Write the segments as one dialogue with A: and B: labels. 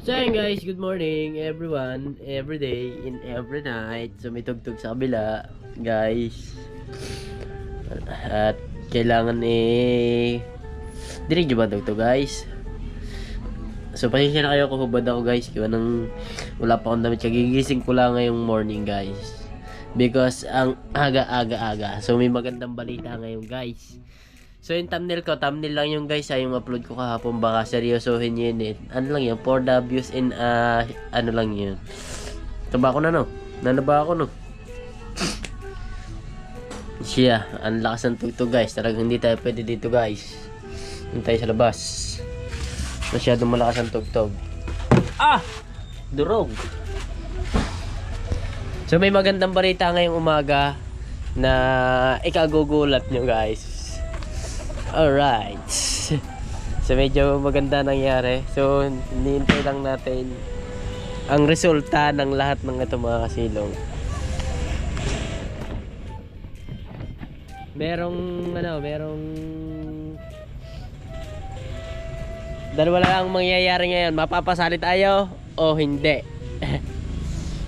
A: So ayun guys, good morning everyone, every day and every night. So may tugtog sa kabila, guys. At kailangan dinig nyo ba tugtog, guys? So pasensya na kayo kung hubad ako, guys. Kaya nang wala pa akong damit, kagigising ko lang ngayong morning, guys. Because ang aga. So may magandang balita ngayon, guys. So yung thumbnail lang yung guys, yung upload ko kahapon, baka seryosohin nyo yun eh. Ano lang yun, 4 W's in ano lang yun. Taba ko na no, nanaba ako no. Siya, ang lakas ng tugtog guys, talagang hindi tayo pwede dito guys. Hindi tayo sa labas. Masyadong malakas ang tugtog. Durog. So may magandang balita ngayong umaga na ikagugulat nyo guys. Alright. So medyo maganda nangyari. So hinihintay lang natin ang resulta ng lahat ng ito mga kasilong. Merong dalawa lang ang mangyayari ngayon. Mapapasali tayo o hindi.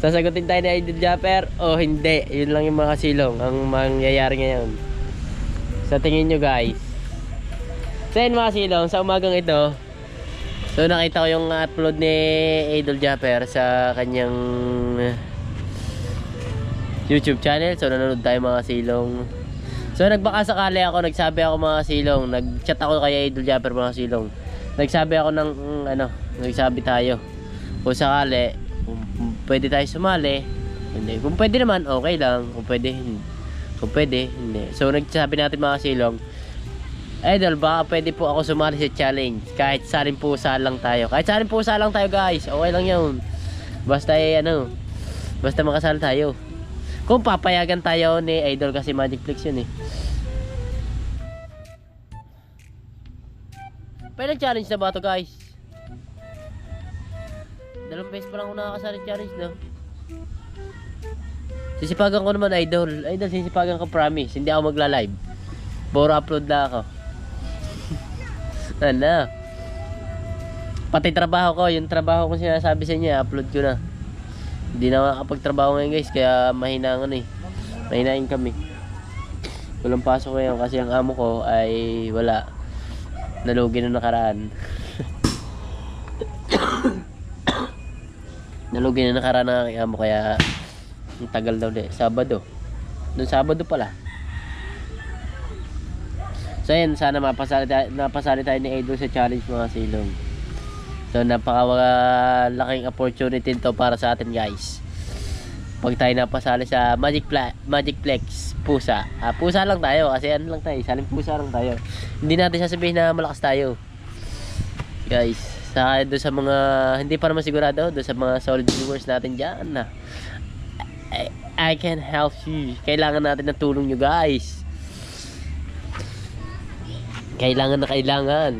A: Sasagutin tayo ni Idol Japper o hindi. Yun lang yung mga kasilong ang mangyayari ngayon. Sa tingin nyo guys. So yun mga silong, sa umagang ito, so nakita ko yung upload ni Idol Japper sa kanyang YouTube channel. So nanonood tayo mga silong. So nagbaka sakali ako, nagsabi ako mga silong, nagchat ako kay Idol Japper mga silong. Nagsabi ako ng nagsabi tayo kung sakali kung pwede tayo sumali, hindi. Kung pwede naman okay lang, kung pwede hindi. So nagsabi natin mga silong, Idol, baka pwede po ako sumali sa challenge. Kahit saling pusa lang tayo. Guys. Okay lang yun. Basta basta makasali tayo. Kung papayagan tayo ni Idol kasi Magic Flex yun eh. Pwede challenge na ba ito guys? 2 beses pa lang ako nakakasali challenge no. Sisipagan ko naman Idol. Sisipagan ko promise. Hindi ako magla-live. Puro upload na ako. Ano? Pati trabaho ko, yung trabaho ko sinasabi sa inyo, upload ko na. Hindi na makakapagtrabaho ngayon guys, kaya mahinangan eh. Mahinain kami. Walang pasok ngayon kasi ang amo ko ay wala. Nalugi na nakaraan. Nalugi na nakaraan ng aking amo kaya ang tagal daw ulit. Sabado. Noong Sabado pala. So ayan, sana napasali tayo ni Idol sa challenge mga silong. So napakalaking opportunity to para sa atin guys. Pag tayo napasali sa Magic Flex pusa. Pusa lang tayo kasi lang tayo, saling pusa lang tayo. Hindi natin sasabihin na malakas tayo. Guys, doon sa mga hindi pa naman sigurado, doon sa mga solid viewers natin diyan na I can help you. Kailangan natin ng tulong nyo guys. Kailangan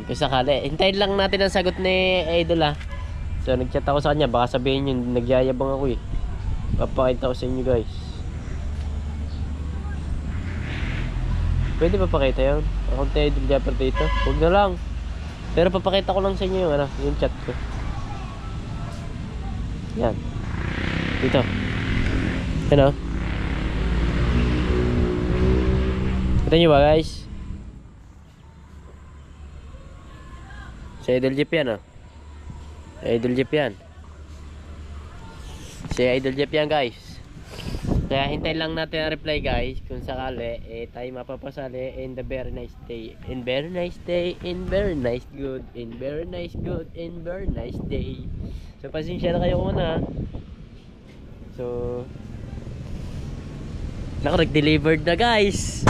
A: kung sakali. Hintayin lang natin ang sagot ni Idol So nagchat ako sa kanya, baka sabihin yun nagyayabang ako eh. Papakita ko sa inyo guys. Pwede papakita yun? Akong tayo Idol Japper dito. Huwag na lang. Pero papakita ko lang sa inyo yung chat ko. Yan. Dito. Ano? Kita nyo ba guys? Si Idol Jeep yan Idol Jeep yan. Si Idol Jeep yan guys. Kaya hintayin lang natin ang reply guys. Kung sakali tayo mapapasali in the very nice day. In very nice day. In very nice good. In very nice good. In very nice day. So pasensya na kayo muna. So naka-delivered na guys.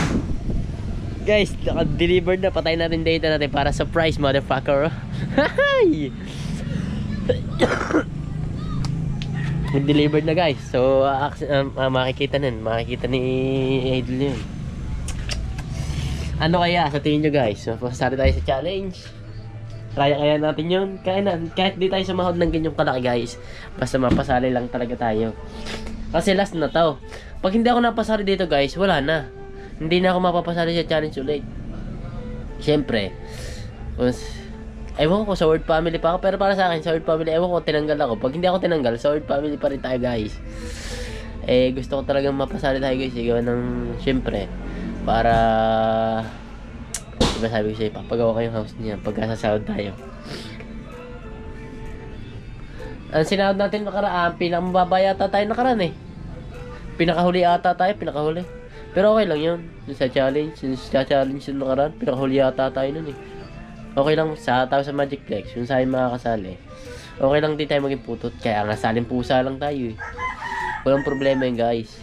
A: Guys, naka-delivered na. Patay natin data natin para surprise motherfucker. Delivered na guys. So makikita ni Idol yun. Ano kaya sa tingin nyo guys? Mapasali tayo sa challenge. Kaya natin yun. Kahit di tayo sumahod ng ganyong kalaki guys. Basta mapasali lang talaga tayo. Kasi last na to. Pag hindi ako napasali dito guys, wala na. Hindi na ako mapapasali sa challenge ulit. Siyempre, Ewan ko, sa Word Family pa ako. Pero para sa akin, sa Word Family, ewan ko, tinanggal ako. Pag hindi ako tinanggal, sa Word Family pa rin tayo, guys. Gusto ko talagang mapasali tayo, guys. Gawa ng, syempre, para, diba sabi ko sa'yo, papagawa kayong house niya pagkasasahod tayo. Ang sinahod natin nakaraan, pinakamababa yata tayo nakaraan eh. Pinakahuli ata tayo, pinakahuli. Pero okay lang yun. Yung sa challenge, yung nakaraan, pinakahuli yata tayo nun eh. Okay lang sa tao sa Magic Flex, yung sa'yo makakasali. Okay lang din tayo maging putot, kaya nga saling pusa lang tayo eh. Walang problema yun guys.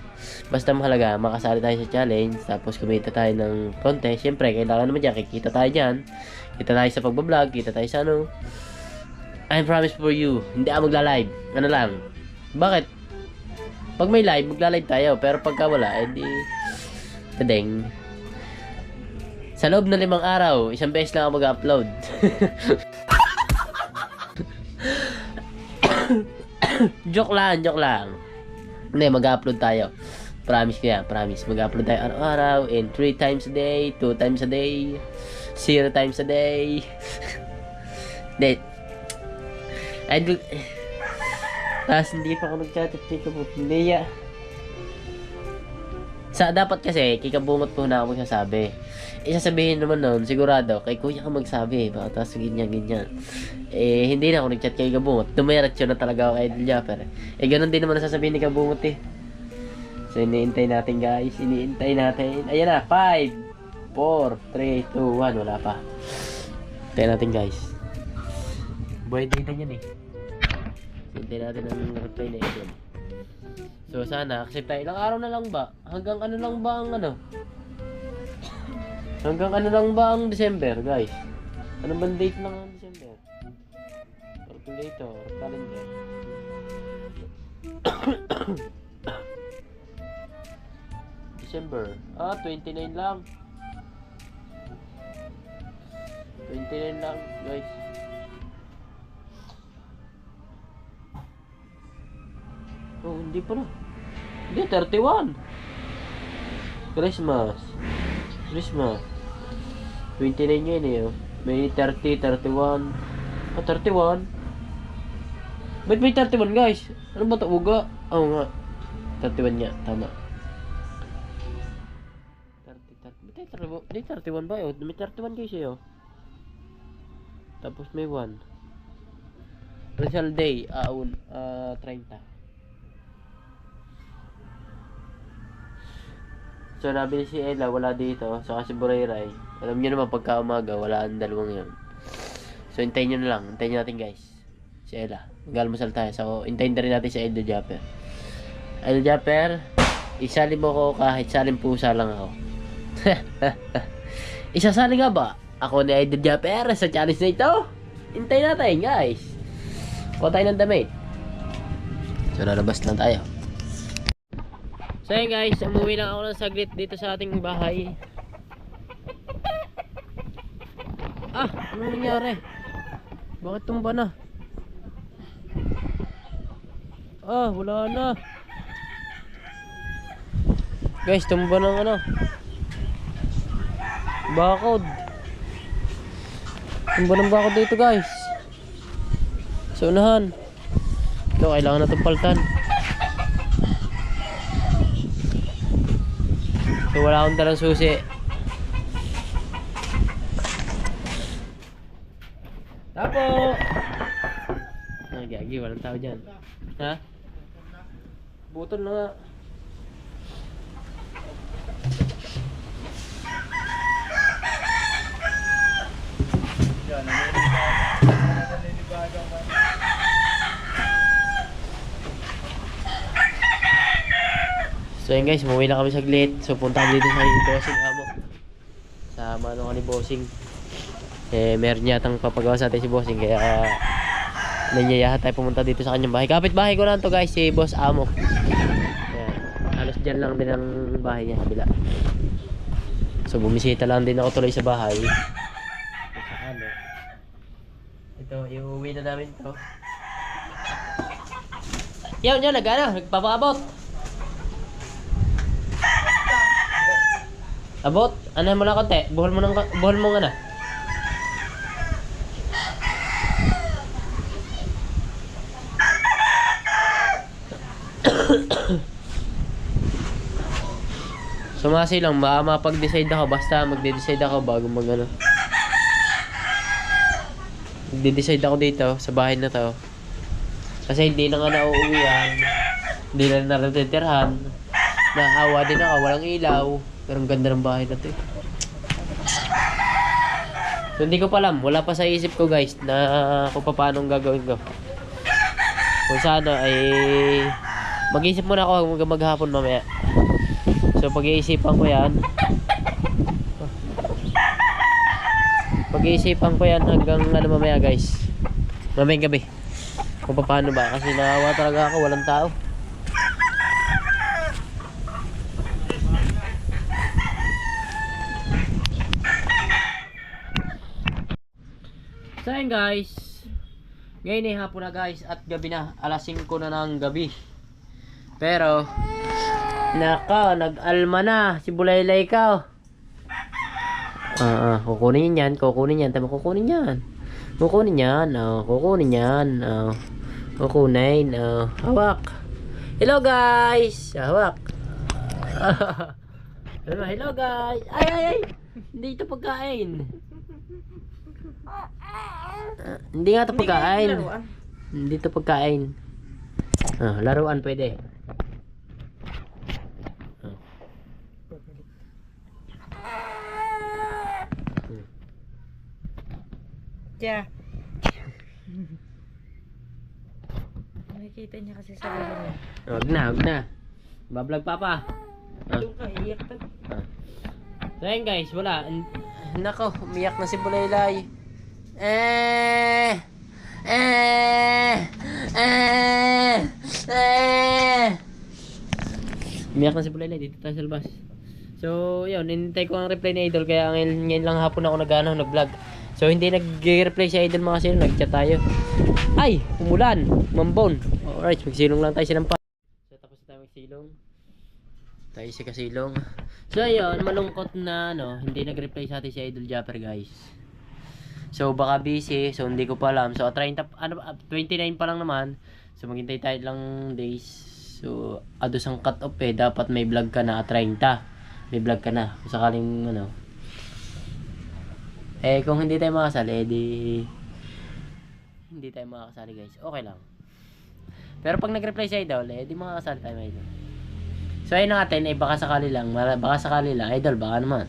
A: Basta mahalaga, makasali tayo sa challenge, tapos kumita tayo ng konti. Siyempre, kailangan naman dyan, kikita tayo dyan. Kita tayo sa pagbablog, kita tayo sa ano. I promise for you, hindi ako magla-live. Ano lang. Bakit? Pag may live, magla-live tayo. Pero pagka wala, edi tadeng. Sa loob ng 5 araw, isang beses lang ako mag-upload. Joke lang. Hindi, mag-upload tayo. Promise ko yan, promise. Mag-upload tayo araw-araw, and 3 times a day, 2 times a day, 0 times a day. Hindi. Tapos hindi pa ako nag-chat at kikabungot. Hindi ya. Dapat kasi, kikabungot muna ako magsasabi. Sasabihin naman nun, sigurado, kay kuya ka magsabi. Baka tapos ganyan. Hindi na ako nag-chat kay Kabungot. Dumiretso na talaga ako kay Idol Japper. Ganun din naman nasasabihin ni Kabungot eh. So, iniintay natin guys. Ayan na, 5, 4, 3, 2, 1. Wala pa. Hintayin natin guys. Buhay data yan eh. Hintayin natin ang reply na ito. So sana, accept tayo. Ilang araw na lang ba? Hanggang ano lang ba ang ano? Hanggang ano lang ba ang December, guys? Ano bang date lang ang December? Calculator, calendar. December. 29 lang. 29 lang, guys. Oh, hindi pa na. Hindi, 31. Christmas. 29 yun eh. Oh. May 30, 31. 31. Ba't may 31 guys? Ano ba ito? Uga? Oo nga. 31 nga. Tama. 30. May 31 ba? Oh? May 31 guys eh. Oh. Tapos may 1. Rizal Day. 30. So, nabili si Ella, wala dito. So, kasi Burayray. Alam nyo naman, pagka umaga, wala ang dalawang yun. So, hintayin nyo na lang. Hintayin nyo natin, guys. Si Ella. Mag-almusal tayo. So, hintayin na rin natin si Idol Japper. Idol Japper, isali mo ko kahit saling pusa lang ako. Isasali nga ba? Ako ni Idol Japper sa challenge na ito. Hintayin natin, guys. Kuha tayo ng damit. So, lalabas lang tayo. So yun guys, umuwi lang ako ng saglit dito sa ating bahay. Ano nangyari? Bakit tumba na? Wala na. Guys, tumba ng ano? Bakod. Tumba ng bakod dito guys. Sa unahan. Ito, kailangan na itong paltan. So wala akong dalang susi. Tapo! Gagi, walang tao dyan. Ha? Butol na nga. So yun guys, umuwi na kami saglit. So punta kami dito sa bossing amo. Sa mano ni bossing. Meron yatang papagawa sa atin si bossing. Kaya nanyayahan tayo pumunta dito sa kanyang bahay. Kapit bahay ko lang to guys, si boss amo. Ayan, halos dyan lang din ang bahay niya, kabila. So bumisita lang din ako tuloy sa bahay. Ito, iuwi na namin to. Yan, nagpapakabot. Abot, ano mo lang konti. Buhol mo nga na. So mga silang, mapag-decide ako. Basta magde-decide ako bago mag-ano. Magde-decide ako dito sa bahay na to. Kasi hindi na nga nauuwihan. Hindi na natitirahan. Naawa din ako, walang ilaw. Pero ang ganda ng bahay na to. So hindi ko pa alam, wala pa sa isip ko guys na kung paano gagawin ko. Kung sana ay mag-isip muna ako maghapon mamaya. So pag-iisipan ko yan. Pag-iisipan ko yan hanggang ano mamaya guys. Mamayang gabi. Kung paano ba kasi naawa talaga ako, walang tao. So ayun guys, ngayon ay hapon na guys at gabi na, alas 5 na ng gabi. Pero naka, nag-alma na si Bulaylay ka. Kukunin yan, tama kukunin yan. Kukunin yan, kukunin yan. Kukunin, hawak. Hello guys, hawak. Hello guys. Ay. Hindi ito pagkain. Hindi nga ito pagkain. Hindi ito pagkain. Laruan pwede.
B: Yeah. Nakikita niya kasi sa ulo niya.
A: Huwag na. Bablog pa pa.
B: Doon ka, iyak pa.
A: So ayun guys, wala. Nako, umiyak na si Bulaylay. Umiyak na si Bulaylay, dito tayo sa labas. So yun, hinintay ko ang reply ni Idol. Kaya ngayon lang hapon ako nag-vlog. So hindi nag-reply si Idol mga silong, nag-chat tayo. Ay, umulan, mambon. Alright, magsilong lang tayo sinampa. So tapos na tayo magsilong. Tayo si kasilong. So ayun, malungkot na hindi nag-reply sa atin si Idol Japper guys. So baka busy, so hindi ko pa alam. So 29 pa lang naman. So maghintay tayo lang days. So ados ang cut off dapat may vlog ka na 30. May vlog ka na. Kung sakaling kung hindi tayo makasali, hindi tayo makakasali guys. Okay lang. Pero pag nag-reply si Idol, di makakasali tayo Idol. So ayun natin, baka sakali lang. Idol, baka naman.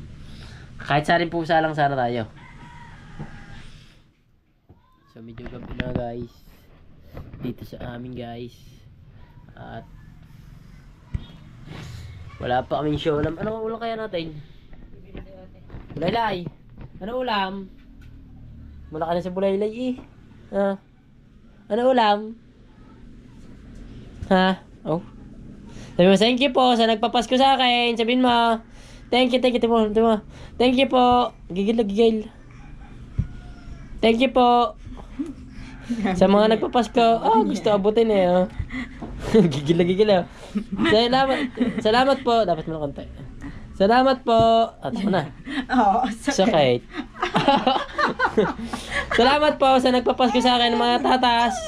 A: Kahit sa rin pusa lang sana tayo. So medyo gabi na guys. Dito sa amin guys. At wala pa kaming show. Ano ulam kaya natin? Bulaylay. Ano ulam? Wala ka na sa Bulaylay Ano ulam? Ha? Oh. Sabi mo, thank you po sa nagpapasko sa akin. Sabihin mo. Thank you. Thank you po. Gigil. Thank you po. Sa mga nagpapasko. Gusto abutin Gigil. Salamat po. Dapat mo na konti. Salamat po. At na. Sakit. Salamat po sa nagpapasko sa akin mga tatas.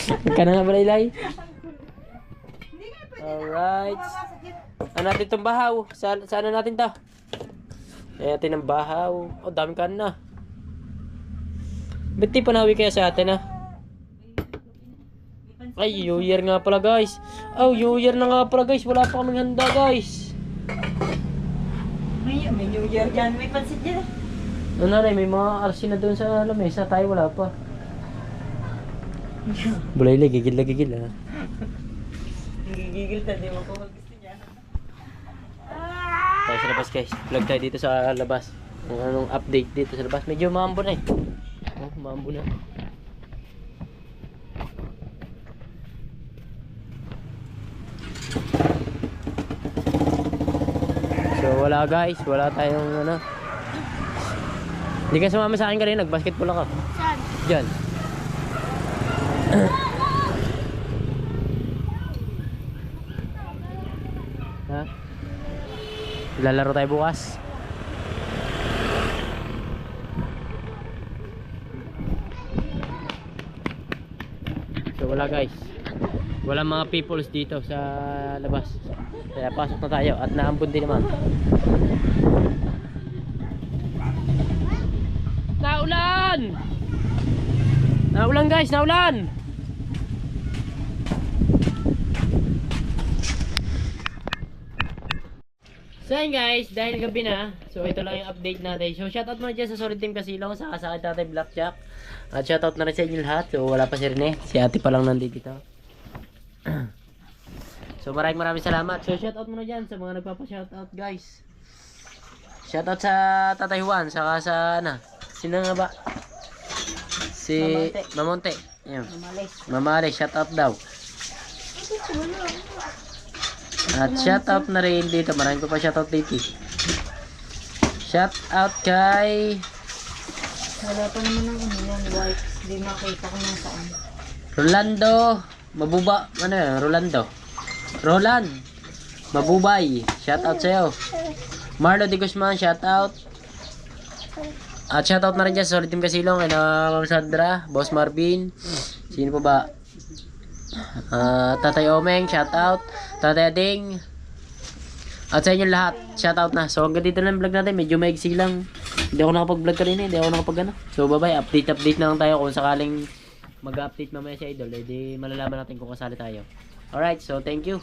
A: Ka na nga Bulaylay. Alright. Ano natin itong bahaw? Saan natin to? Natin ang bahaw. Daming kanin na. Ba't di panawi kaya sa atin Ay, New Year nga pala guys. New Year na nga pala guys. Wala pa kaming handa guys.
B: May New Year dyan. May pansit dyan.
A: Nanay, may mga RC na doon sa lamesa. Tayo wala pa. Bulaylay, gigil.
B: Gigigil ta. Di mo ko gusto niya.
A: Tayo sa labas guys. Vlog tayo dito sa labas. Kung anong update dito sa labas. Medyo maambo na maambo na. So wala guys, wala tayong Hindi ka sumama sa akin kanina, nag-basketball ako.
B: Saan?
A: Diyan. Ha? Lalaro tayo bukas. So wala guys. Walang mga peoples dito sa labas. Kaya pasok na tayo at naambon din naman. Naulan! Naulan guys, naulan! So yun guys, dahil gabi na, so ito lang yung update natin. So shoutout muna dyan sa Solid Team Kasilong, sa kasakit natin Blackjack. At shoutout na rin sa inyo lahat. So wala pa si Rene, si ate pa lang nandito dito. So maraming salamat. So shoutout muna dyan sa mga nagpapa-shoutout guys. Shoutout sa Tatay Juan, saka sa sino nga ba? Si Mamonte. Yan. Mamale, shoutout daw. At shoutout na rin dito. Maraming ko pa shoutout dito. Shoutout kay
B: Wala pa naman ang yan, white. Hindi makita ko nang saan.
A: Rolando Mabuba. Ano yun? Roland Mabubay. Shoutout sa'yo. Marlo de Guzman. Shoutout. At shoutout na rin dyan sa Solid Team Kasilong. Kay na Ma'am Sandra, Boss Marvin. Sino pa ba? Tatay Omeng, shoutout. Tatay Ading. At sa inyo lahat, shoutout na. So hanggang dito lang vlog natin. Medyo maigsi lang. Hindi ako nakapag-vlog kanina. Hindi ako nakapag So bye bye. Update na lang tayo. Kung sakaling mag-update mamaya sa idol, edi malalaman natin kung kasali tayo. Alright, so thank you.